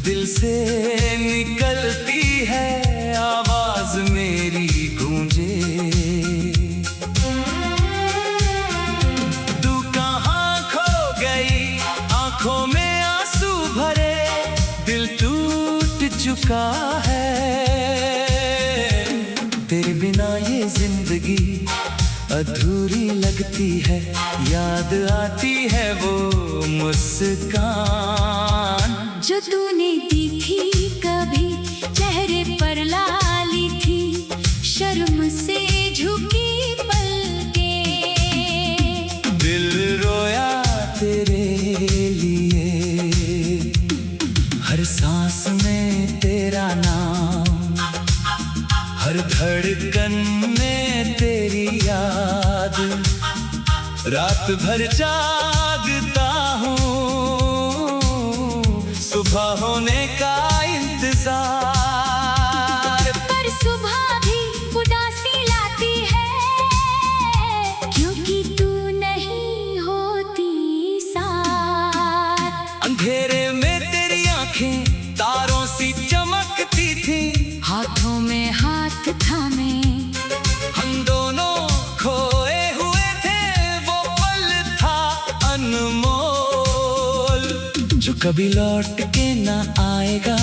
दिल से निकलती है आवाज मेरी गूंजे। तू कहाँ खो गई, आंखों में आंसू भरे, दिल टूट चुका है। तेरे बिना ये जिंदगी अधूरी लगती है, याद आती है वो मुस्कान जो तूने दी थी कभी, चेहरे पर लाली थी, शर्म से झुकी पलकें। दिल रोया तेरे लिए, हर सांस में तेरा नाम, हर धड़कन में तेरी याद। रात भर जागता हूँ, सुबह होने का इंतजार। पर सुबह भी उदासी लाती है, क्योंकि तू नहीं होती साथ। अंधेरे में तेरी आंखें तारों सी चमकती थी, हाथों में हाथ थामे हम दोनों खोए हुए थे, वो पल था अनमोल जो कभी लौट के ना आएगा।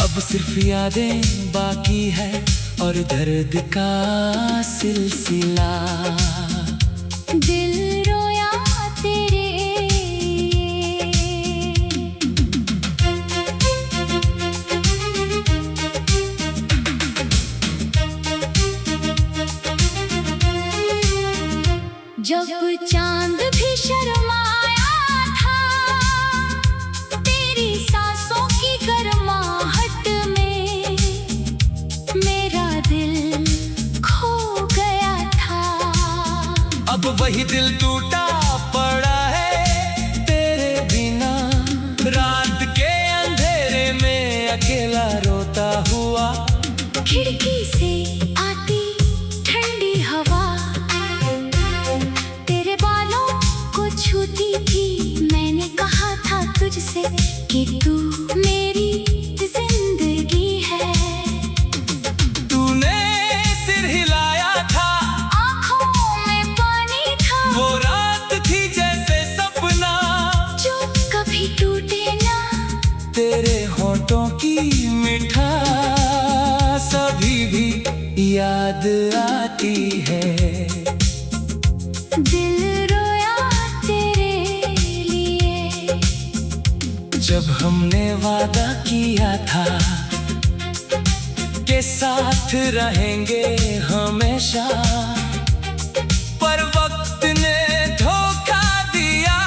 अब सिर्फ यादें बाकी है और दर्द का सिलसिला। दिल रोया तेरे जब चांद भी शर्माया था, तेरी सांसों की गर्माहट में मेरा दिल खो गया था। अब वही दिल टूटा पड़ा है तेरे बिना, रात के अंधेरे में अकेला रोता हुआ। खिड़की से आती ठंडी हवा तेरे बालों को छूती थी, मैंने कहा था तुझसे कि तू मेरी जिंदगी है। तूने सिर हिलाया था, आँखों में पानी था, वो रात थी जैसे सपना जो कभी टूटे ना। तेरे होठों की मिठास अभी भी याद आती है। दिल रोया तेरे लिए, जब हमने वादा किया था के साथ रहेंगे हमेशा, पर वक्त ने धोखा दिया।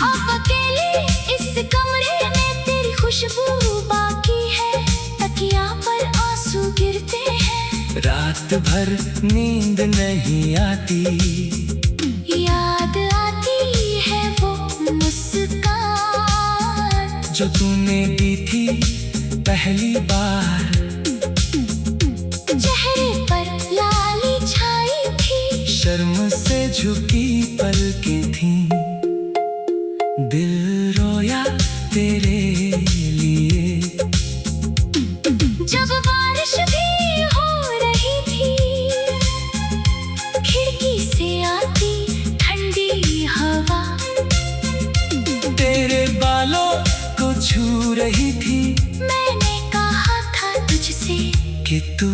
अब अकेले इस कमरे में तेरी खुशबू बाकी है, तकिया पर आंसू गिरते हैं। रात भर नींद नहीं आती, याद आती है वो मुस्कान जो तूने दी थी पहली बार। चेहरे पर लाली छाई थी, शर्म से झुकी पलकें थीं। दिल रोया तेरे लिए, जब बारिश भी हो रही थी, खिड़की से आती ठंडी हवा तेरे बालों को छू रही थी। मैंने कहा था तुझसे कि तू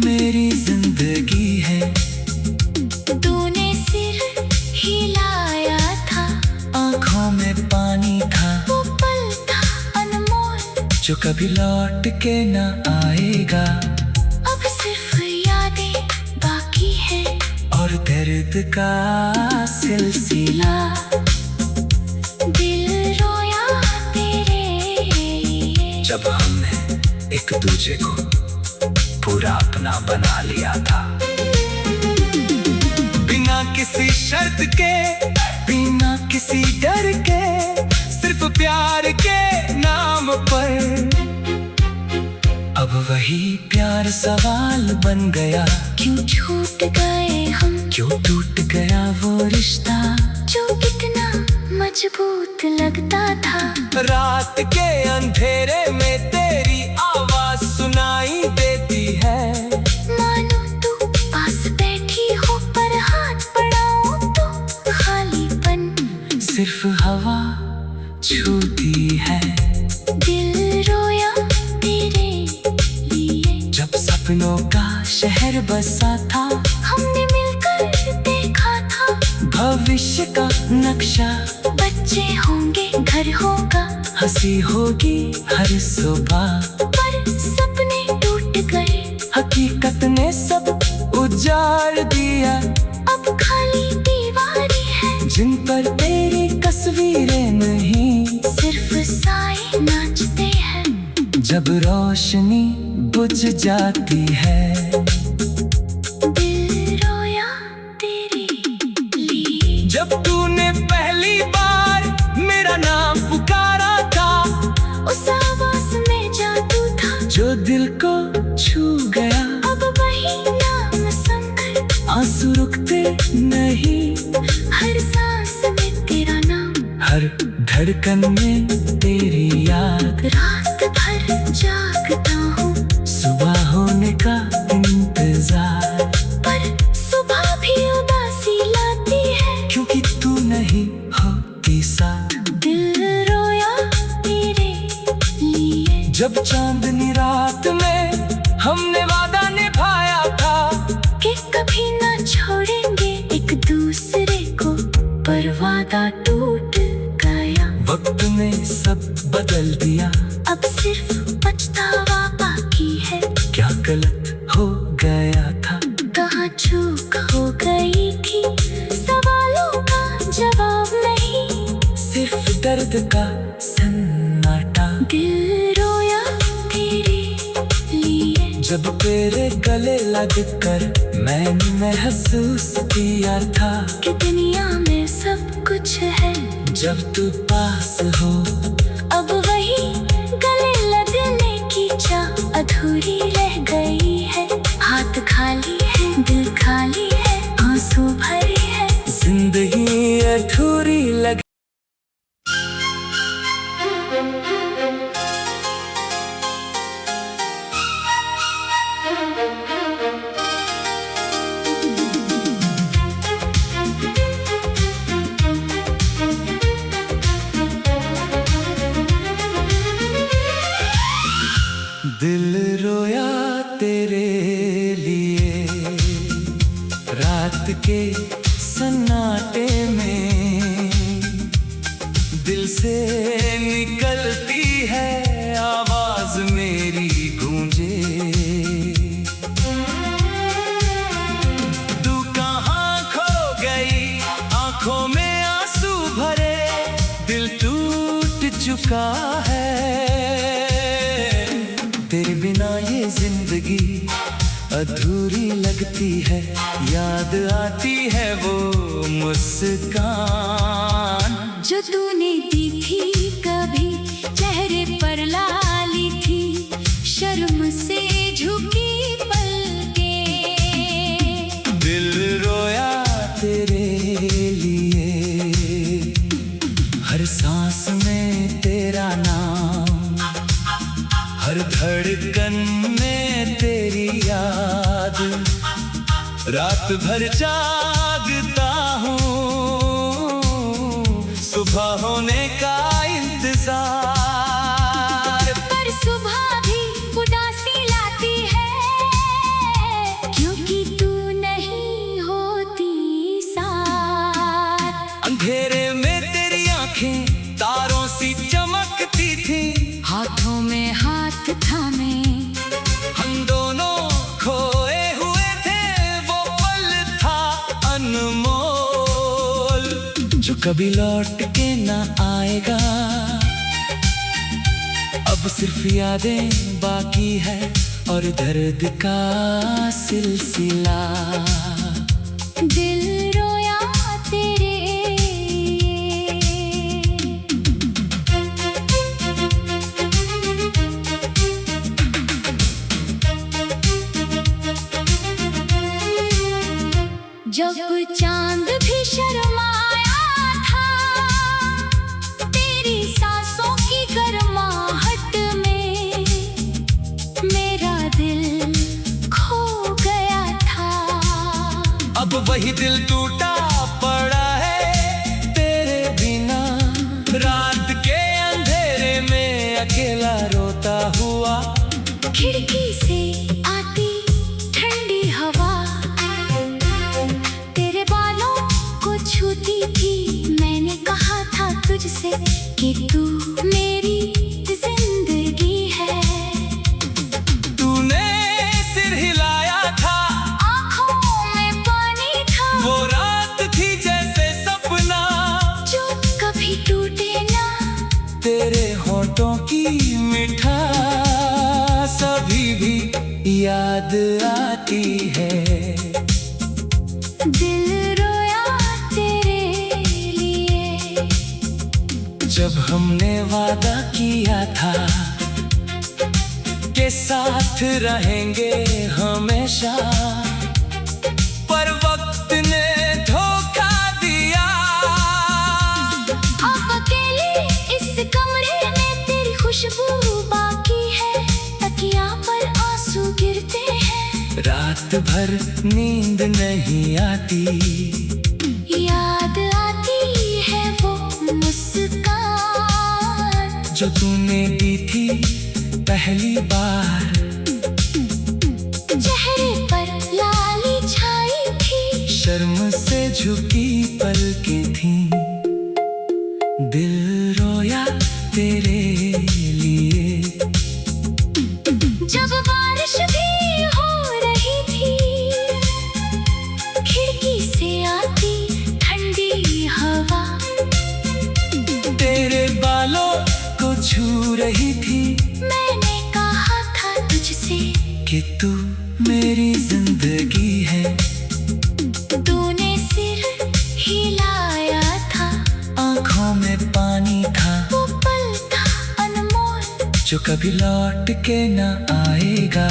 मेरी जिंदगी है। तूने सिर हिलाया था, आंखों में पानी था, वो पल था अनमोल जो कभी लौट के ना आएगा। अब सिर्फ यादें बाकी है और दर्द का सिलसिला। दिल रोया तेरे लिए, जब हमने एक दूजे को पूरा अपना बना लिया था, बिना किसी शर्त के, बिना किसी डर के, सिर्फ प्यार के नाम पर। अब वही प्यार सवाल बन गया, क्यों छूट गए हम, क्यों टूट गया वो रिश्ता जो कितना मजबूत लगता था। रात के अंधेरे में तेरी आवाज सुनाई देती है। मानो तू पास बैठी हो पर हाथ बढ़ाऊं तो खालीपन सिर्फ हवा छूती है। दिल रोया तेरे लिए। जब सपनों का शहर बसा था, हमने मिलकर देखा था भविष्य का नक्शा। बच्चे होंगे, घर होगा, हंसी होगी हर सुबह। पर सपने टूट गए, हकीकत ने सब उजाड़ दिया। अब खाली दीवारें हैं जिन पर तेरी तस्वीरें नहीं, सिर्फ साए नाचते हैं। जब रोशनी बुझ जाती है, दिल रोया तेरे लिए। जब तूने पहली बार मेरा नाम पुकारा था, उस आवाज में जादू था जो दिल को छू गया। अब वही नाम सुनकर आंसू रुकते नहीं, हर सांस में तेरा नाम, हर धड़कन में तेरी याद। रात भर जागता हूँ सुबह होने का इंतजार, पर सुबह भी उदासी लाती है क्योंकि तू नहीं होती साथ। दिल रोया तेरे लिए। जब चांदनी रात में हमने वादा निभाया था कि कभी ना छोड़ेंगे एक दूसरे को, पर वादा टूट गया। वक्त ने सब बदल दिया, अब सिर्फ पछतावा बाकी है। क्या गलत हो गया था, कहाँ चूक हो गई थी, सवालों का जवाब नहीं, सिर्फ दर्द का सन्नाटा। दिल रोया तेरे लिए। जब तेरे गले लगकर मैंने महसूस किया था कि दुनिया में सब कुछ है, जब तू पास हो। अब वही गले लगने की चाह अधूरी रह गई है। हाथ खाली है, दिल खाली है, आंसू भरे है, जिंदगी अधूरी लग। दिल रोया तेरे लिए, रात के सन्नाटे में दिल से निकलती है आवाज मेरी गूंजे। तू कहाँ खो गई, आंखों में आंसू भरे, दिल टूट चुका है। तेरे बिना ये जिंदगी अधूरी लगती है, याद आती है वो मुस्कान जो तूने दी थी कभी चेहरे पर लाली थी, शर्म से झुकी पलकें। दिल रोया तेरे लिए, हर सांस में तेरा नाम, हर धड़कन में तेरी याद। रात भर जागता हूँ सुबह होने का इंतजार, पर सुबह भी उदासी लाती है क्योंकि तू नहीं होती साथ। अंधेरे में तेरी आंखें तारों सी चमकती थी, हाथों में हाथ थामे हम दोनों खोए हुए थे, वो पल था अनमोल जो कभी लौट के ना आएगा। अब सिर्फ यादें बाकी है और दर्द का सिलसिला। दिल रोया तेरे। जब चांद भी शर्माया था, से कि तू मेरी जिंदगी है। तूने सिर हिलाया था, आँखों में पानी था, वो रात थी जैसे सपना जो कभी टूटे ना। तेरे होठों की मिठास अभी भी याद आती है। दिल रोया तेरे लिए, जब हमने वादा किया था के साथ रहेंगे हमेशा, पर वक्त ने धोखा दिया। अब अकेले इस कमरे में तेरी खुशबू बाकी है, तकिया पर आंसू गिरते हैं। रात भर नींद नहीं आती, याद आती है वो मुस्कान जो तूने दी थी पहली बार। चेहरे पर लाली छाई थी, शर्म से झुकी पलकें थी। दिल रोया तेरे लिए, जब बारिश भी हो रही थी, खिड़की से आती ठंडी हवा तेरे बालों को छू रही थी। मैंने कहा था तुझसे कि तू मेरी जिंदगी है। तूने सिर हिलाया था, आँखों में पानी था, वो पल था अनमोल जो कभी लौट के न आएगा।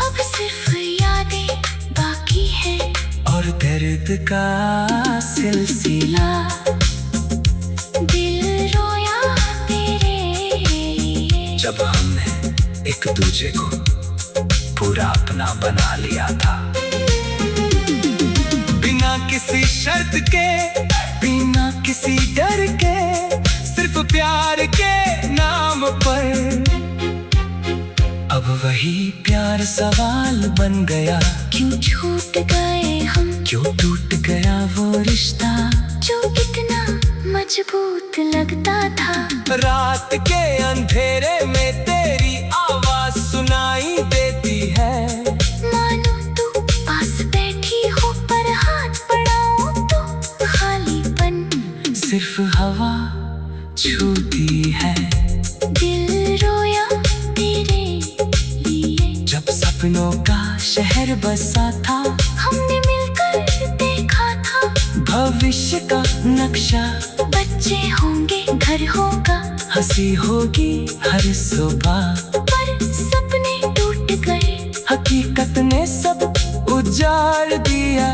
अब सिर्फ यादें बाकी है और दर्द का सिलसिला। दिल रोया तेरे लिए, जब हमने एक दूजे को पूरा अपना बना लिया था, बिना किसी शर्त के, बिना किसी डर के, सिर्फ प्यार के नाम पर। अब वही प्यार सवाल बन गया, क्यों छूट गए हम, क्यों टूट गया वो रिश्ता जो इतना मजबूत लगता था। रात के अंधेरे में तेरी आवाज सुनाई देती है। मानो तू पास बैठी हो, पर हाथ बढ़ाऊं तो खालीपन सिर्फ हवा छूती है। दिल रोया तेरे लिए, जब सपनों का शहर बसा था, हमने मिलकर देखा था भविष्य का नक्शा। बच्चे होंगे, घर होगा, हंसी होगी हर सुबह, पर सपने टूट गए। हकीकत ने सब उजाड़ दिया।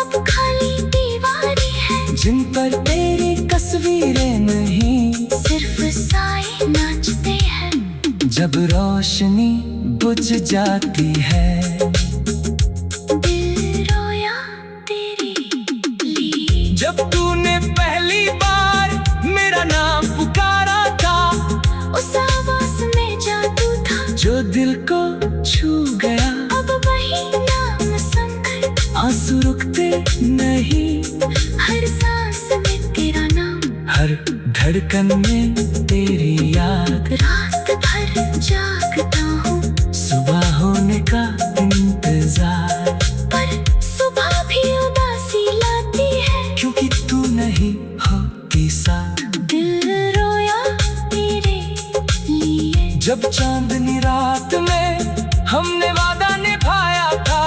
अब खाली दीवारें हैं, जिन पर तेरी तस्वीरें नहीं, सिर्फ साए नाचते हैं। जब रोशनी बुझ जाती है। दिल रोया तेरे लिए, जब तूने पहली बार मेरा नाम पुकारा था, उस आवाज में जादू था जो दिल को छू गया। अब वही नाम सुनकर आंसू रुकते नहीं, हर सांस में तेरा नाम, हर धड़कन में तेरी याद। रात भर जागता हूँ, सुबह होने का इंतजार, पर सुबह भी उदासी लाती है, क्योंकि तू नहीं होती साथ। दिल रोया तेरे लिए, जब चांदनी रात में हमने वादा निभाया था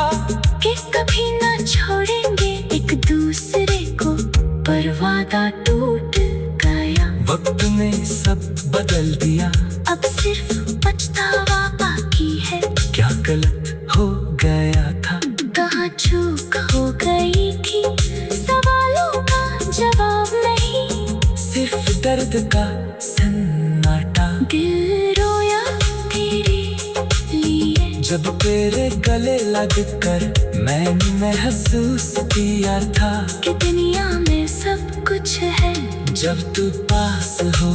कि कभी ना छोड़ेंगे एक दूसरे को, पर वादा टूट गया। वक्त ने सब बदल दिया, अब सिर्फ पछतावा बाकी है। क्या गलत हो गया था, कहाँ चूक हो गई थी, सवालों का जवाब नहीं, सिर्फ दर्द का सन्नाटा। दिल रोया तेरे लिए, जब तेरे गले लगकर मैंने महसूस किया था कि दुनिया में सब कुछ है। जब तू पास हो